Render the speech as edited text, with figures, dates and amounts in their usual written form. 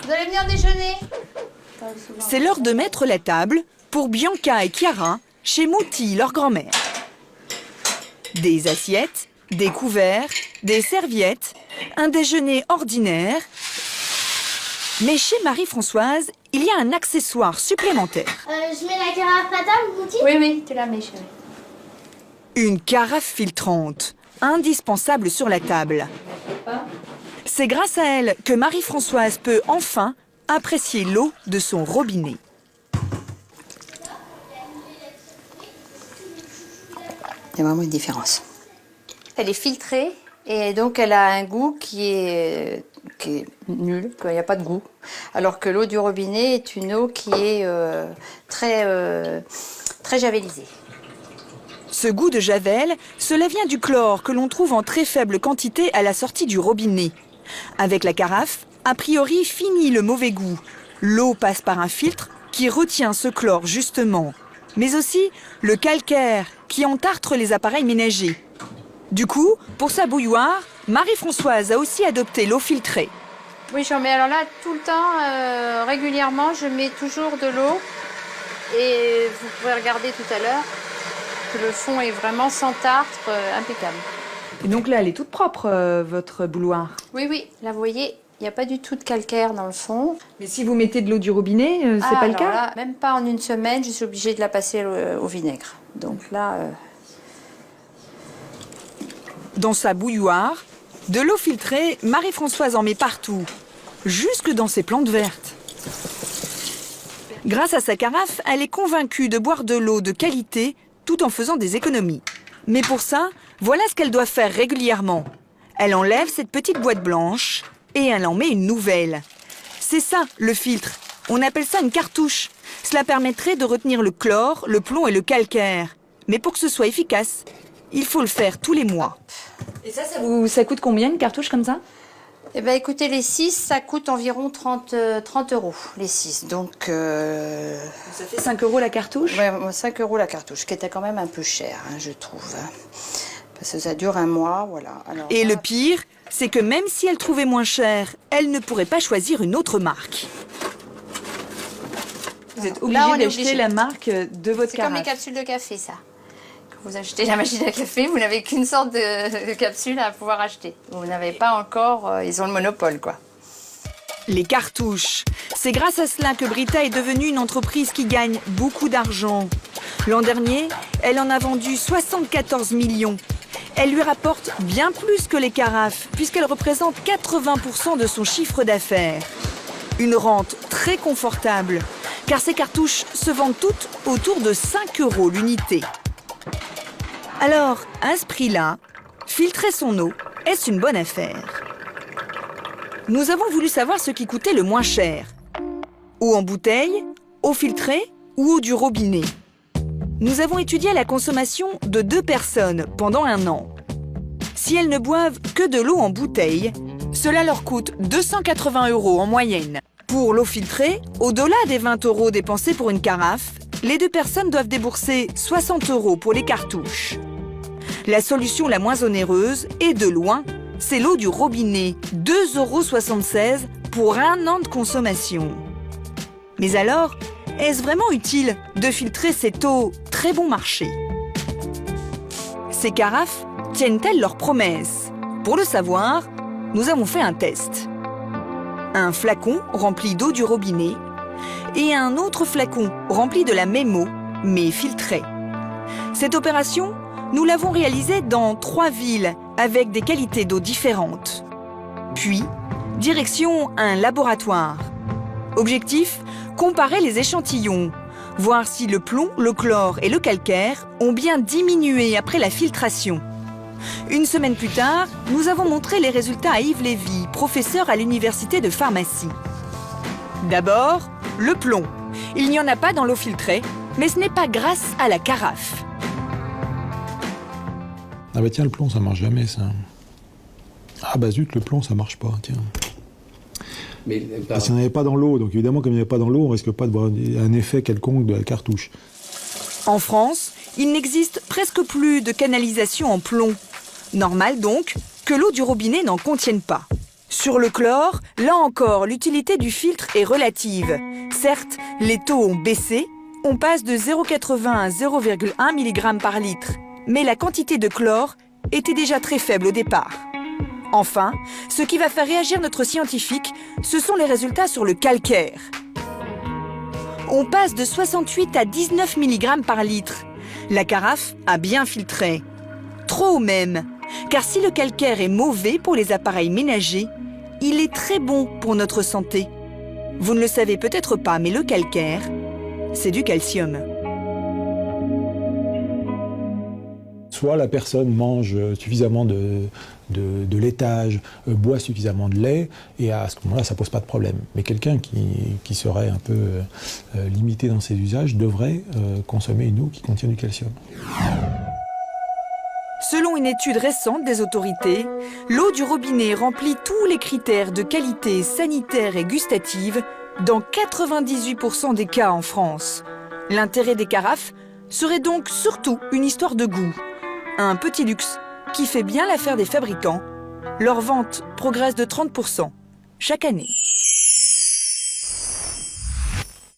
Vous allez venir déjeuner? C'est l'heure de mettre la table pour Bianca et Chiara chez Mouti, leur grand-mère. Des assiettes, des couverts, des serviettes, un déjeuner ordinaire. Mais chez Marie-Françoise, il y a un accessoire supplémentaire. Je mets la carafe à table, Mouti? Oui, tu la mets, chérie. Une carafe filtrante, indispensable sur la table. C'est grâce à elle que Marie-Françoise peut enfin apprécier l'eau de son robinet. Il y a vraiment une différence. Elle est filtrée et donc elle a un goût qui est nul, il n'y a pas de goût. Alors que l'eau du robinet est une eau qui est très javelisée. Ce goût de javel, cela vient du chlore que l'on trouve en très faible quantité à la sortie du robinet. Avec la carafe, a priori, fini le mauvais goût. L'eau passe par un filtre qui retient ce chlore justement, mais aussi le calcaire qui entartre les appareils ménagers. Du coup, pour sa bouilloire, Marie-Françoise a aussi adopté l'eau filtrée. Oui, j'en mets alors là tout le temps, régulièrement, je mets toujours de l'eau. Et vous pourrez regarder tout à l'heure que le fond est vraiment sans tartre, impeccable. Et donc là, elle est toute propre, votre bouilloire. Oui, là vous voyez, il n'y a pas du tout de calcaire dans le fond. Mais si vous mettez de l'eau du robinet, c'est pas le cas? Là, même pas en une semaine, je suis obligée de la passer au vinaigre. Donc là... Dans sa bouilloire, de l'eau filtrée, Marie-Françoise en met partout, jusque dans ses plantes vertes. Grâce à sa carafe, elle est convaincue de boire de l'eau de qualité tout en faisant des économies. Mais pour ça, voilà ce qu'elle doit faire régulièrement. Elle enlève cette petite boîte blanche et elle en met une nouvelle. C'est ça, le filtre. On appelle ça une cartouche. Cela permettrait de retenir le chlore, le plomb et le calcaire. Mais pour que ce soit efficace, il faut le faire tous les mois. Et ça coûte combien une cartouche comme ça? Eh bien écoutez, les 6, ça coûte environ 30 €, les 6. Donc... Ça fait 5 € la cartouche? Ouais, 5 € la cartouche, qui était quand même un peu cher, hein, je trouve. Parce que ça dure un mois, voilà. Alors, et le pire, c'est que même si elle trouvait moins cher, elle ne pourrait pas choisir une autre marque. Vous êtes obligé d'acheter la marque de votre carafe. C'est comme les capsules de café, ça. Quand vous achetez la machine à café, vous n'avez qu'une sorte de capsule à pouvoir acheter. Vous n'avez pas encore... ils ont le monopole, quoi. Les cartouches. C'est grâce à cela que Brita est devenue une entreprise qui gagne beaucoup d'argent. L'an dernier, elle en a vendu 74 millions. Elle lui rapporte bien plus que les carafes, puisqu'elle représente 80% de son chiffre d'affaires. Une rente très confortable, car ces cartouches se vendent toutes autour de 5 € l'unité. Alors, à ce prix-là, filtrer son eau, est-ce une bonne affaire? Nous avons voulu savoir ce qui coûtait le moins cher. Eau en bouteille, eau filtrée ou eau du robinet. Nous avons étudié la consommation de 2 personnes pendant 1 an. Si elles ne boivent que de l'eau en bouteille, cela leur coûte 280 € en moyenne. Pour l'eau filtrée, au-delà des 20 € dépensés pour une carafe, les 2 personnes doivent débourser 60 € pour les cartouches. La solution la moins onéreuse, et de loin, c'est l'eau du robinet, 2,76 € pour 1 an de consommation. Mais alors, est-ce vraiment utile de filtrer cette eau très bon marché? Ces carafes tiennent-elles leurs promesses? Pour le savoir, nous avons fait un test. Un flacon rempli d'eau du robinet et un autre flacon rempli de la même eau, mais filtrée. Cette opération, nous l'avons réalisée dans 3 villes avec des qualités d'eau différentes. Puis, direction un laboratoire. Objectif, comparer les échantillons, voir si le plomb, le chlore et le calcaire ont bien diminué après la filtration. 1 semaine plus tard, nous avons montré les résultats à Yves Lévy, professeur à l'université de pharmacie. D'abord, le plomb. Il n'y en a pas dans l'eau filtrée, mais ce n'est pas grâce à la carafe. Ah bah tiens, le plomb, ça marche jamais, ça. Ah bah zut, le plomb, ça marche pas, tiens. Mais Parce qu'il n'y en avait pas dans l'eau, donc évidemment, comme il n'y avait pas dans l'eau, on risque pas de voir un effet quelconque de la cartouche. En France, il n'existe presque plus de canalisation en plomb. Normal donc que l'eau du robinet n'en contienne pas. Sur le chlore, là encore, l'utilité du filtre est relative. Certes, les taux ont baissé, on passe de 0,80 à 0,1 mg par litre. Mais la quantité de chlore était déjà très faible au départ. Enfin, ce qui va faire réagir notre scientifique, ce sont les résultats sur le calcaire. On passe de 68 à 19 mg par litre. La carafe a bien filtré. Trop même, car si le calcaire est mauvais pour les appareils ménagers, il est très bon pour notre santé. Vous ne le savez peut-être pas, mais le calcaire, c'est du calcium. Soit la personne mange suffisamment de laitage, boit suffisamment de lait, et à ce moment-là, ça ne pose pas de problème. Mais quelqu'un qui serait un peu limité dans ses usages devrait consommer une eau qui contient du calcium. Selon une étude récente des autorités, l'eau du robinet remplit tous les critères de qualité sanitaire et gustative dans 98% des cas en France. L'intérêt des carafes serait donc surtout une histoire de goût. Un petit luxe qui fait bien l'affaire des fabricants. Leur vente progresse de 30% chaque année.